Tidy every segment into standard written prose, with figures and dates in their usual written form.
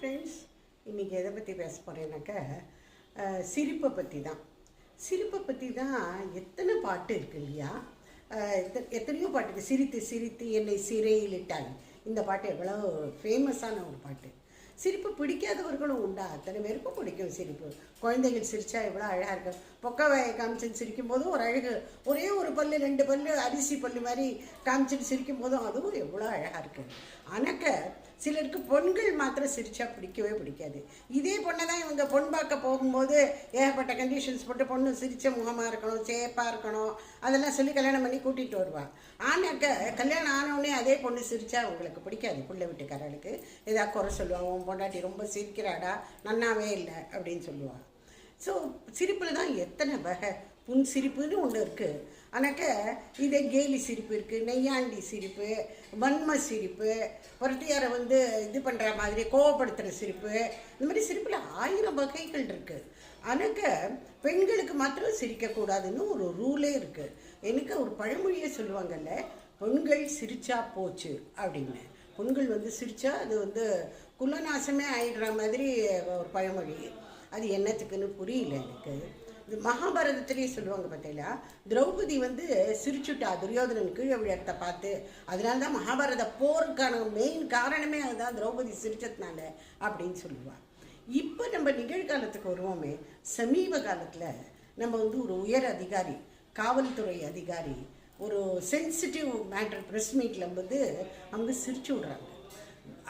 Friends, இன்றைக்கி எதை பற்றி பேச போகிறேன்னாக்கா சிரிப்பை பற்றி தான். சிரிப்பை பற்றி தான் எத்தனை பாட்டு இருக்குது இல்லையா? எத்தனையோ பாட்டுக்கு சிரித்து சிரித்து என்னை சிறையிலிட்டாய். இந்த பாட்டு எவ்வளோ ஃபேமஸான ஒரு பாட்டு. சிரிப்பு பிடிக்காதவர்களும் உண்டா? அத்தனை பேருக்கும் பிடிக்கும் சிரிப்பு. குழந்தைகள் சிரித்தா எவ்வளோ அழகாக இருக்கும். பொக்கவாயை காமிச்சிட்டு சிரிக்கும் போதும் ஒரு அழகு, ஒரே ஒரு பல்லு 2 பல்லு அரிசி பல்லு மாதிரி காமிச்சிட்டு சிரிக்கும் போதும் அதுவும் எவ்வளோ அழகாக இருக்குது. ஆனாக்க சிலருக்கு பெண்கள் மாத்திரம் சிரித்தா பிடிக்கவே பிடிக்காது. இதே பொண்ணை தான் இவங்க பொன் பார்க்க போகும்போது ஏகப்பட்ட கண்டிஷன்ஸ் போட்டு பொண்ணு சிரித்த முகமாக இருக்கணும், சேப்பாக இருக்கணும், அதெல்லாம் சொல்லி கல்யாணம் பண்ணி கூட்டிகிட்டு வருவாள். ஆனாக்க கல்யாணம் ஆனவுடனே அதே பொண்ணு சிரித்தா அவங்களுக்கு பிடிக்காது. பிள்ளை வீட்டுக்காரர்களுக்கு ஏதாவது குறை சொல்லுவாங்க, பொண்டாட்டி ரொம்ப சிரிக்கிறாடா, நன்னாவே இல்லை அப்படின்னு சொல்லுவாள். ஸோ சிரிப்பில் தான் எத்தனை வகை. புன் சிரிப்புன்னு ஒன்று இருக்குது. ஆனாக்க இதே கேலி சிரிப்பு இருக்குது, நெய்யாண்டி சிரிப்பு, வன்ம சிரிப்பு, ஒருத்தையாரை இது பண்ணுற மாதிரி கோவப்படுத்துகிற சிரிப்பு, இந்த மாதிரி சிரிப்பில் 1000 வகைகள் இருக்குது. ஆனாக்க பெண்களுக்கு மாத்திரம் சிரிக்கக்கூடாதுன்னு ஒரு ரூலே இருக்குது. எனக்கு ஒரு பழமொழியே சொல்லுவாங்கல்ல, பெண்கள் சிரிச்சா போச்சு அப்படின்னு. பெண்கள் சிரித்தா அது குலநாசமே ஆயிடுற மாதிரி ஒரு பழமொழி. அது என்னத்துக்குன்னு புரியல எனக்கு. இது மகாபாரதத்திலேயே சொல்லுவாங்க பார்த்தீங்களா, திரௌபதி சிரிச்சுட்டா துரியோதனன் கீழே விழத்தை பார்த்து. அதனால தான் மகாபாரத போருக்கான மெயின் காரணமே அதுதான், திரௌபதி சிரிச்சதுனால அப்படின்னு சொல்லுவாள். இப்போ நம்ம நிகழ்காலத்துக்கு வருவோமே. சமீப காலத்தில் நம்ம ஒரு உயர் அதிகாரி, காவல்துறை அதிகாரி ஒரு சென்சிட்டிவ் மேட்டர் ப்ரெஸ் மீட்டில் அவங்க சிரிச்சு விடுறாங்க.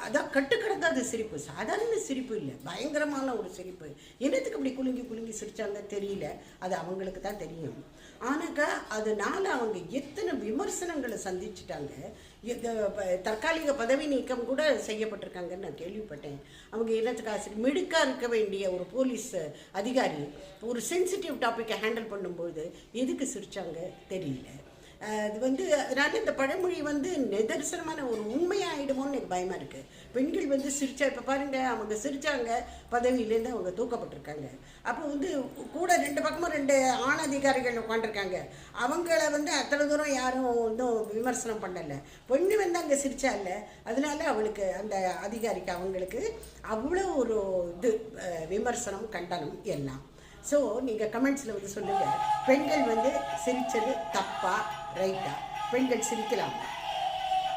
அதான் கட்டுக்கடங்காத சிரிப்பு, சாதாரண சிரிப்பு இல்லை, பயங்கரமான ஒரு சிரிப்பு. என்னத்துக்கு அப்படி குலுங்கி குலுங்கி சிரித்தாங்க தெரியல, அது அவங்களுக்கு தான் தெரியும். ஆனாக்கா அதனால் அவங்க எத்தனை விமர்சனங்களை சந்திச்சுட்டாங்க. தற்காலிக பதவி நீக்கம் கூட செய்யப்பட்டிருக்காங்கன்னு நான் கேள்விப்பட்டேன். அவங்க என்னத்துக்காக மிடுக்காக இருக்க வேண்டிய ஒரு போலீஸ் அதிகாரி ஒரு சென்சிட்டிவ் டாப்பிக்கை ஹேண்டில் பண்ணும்போது எதுக்கு சிரித்தாங்க தெரியல. அது அதனால் இந்த பழமொழி நிதர்சனமான ஒரு உண்மையாகிடுமோன்னு எனக்கு பயமாக இருக்குது. பெண்கள் சிரிச்சா, இப்போ பாருங்கள், அவங்க சிரித்தாங்க, பதவியிலேருந்து அவங்க தூக்கப்பட்டிருக்காங்க. அப்போ கூட 2 பக்கமும் 2 ஆண் அதிகாரிகள் உட்காந்துருக்காங்க. அவங்கள அத்தனை தூரம் யாரும் விமர்சனம் பண்ணலை. பெண்ணு அங்கே சிரிச்சா இல்லை, அதனால அவளுக்கு அந்த அதிகாரிக்கு அவங்களுக்கு அவ்வளோ ஒரு விமர்சனம், கண்டனம் எல்லாம். ஸோ நீங்கள் கமெண்ட்ஸில் சொல்லுங்கள், பெண்கள் சிரித்தது தப்பா ரைட்டா? பெண்கள் சிரிக்கலாம்.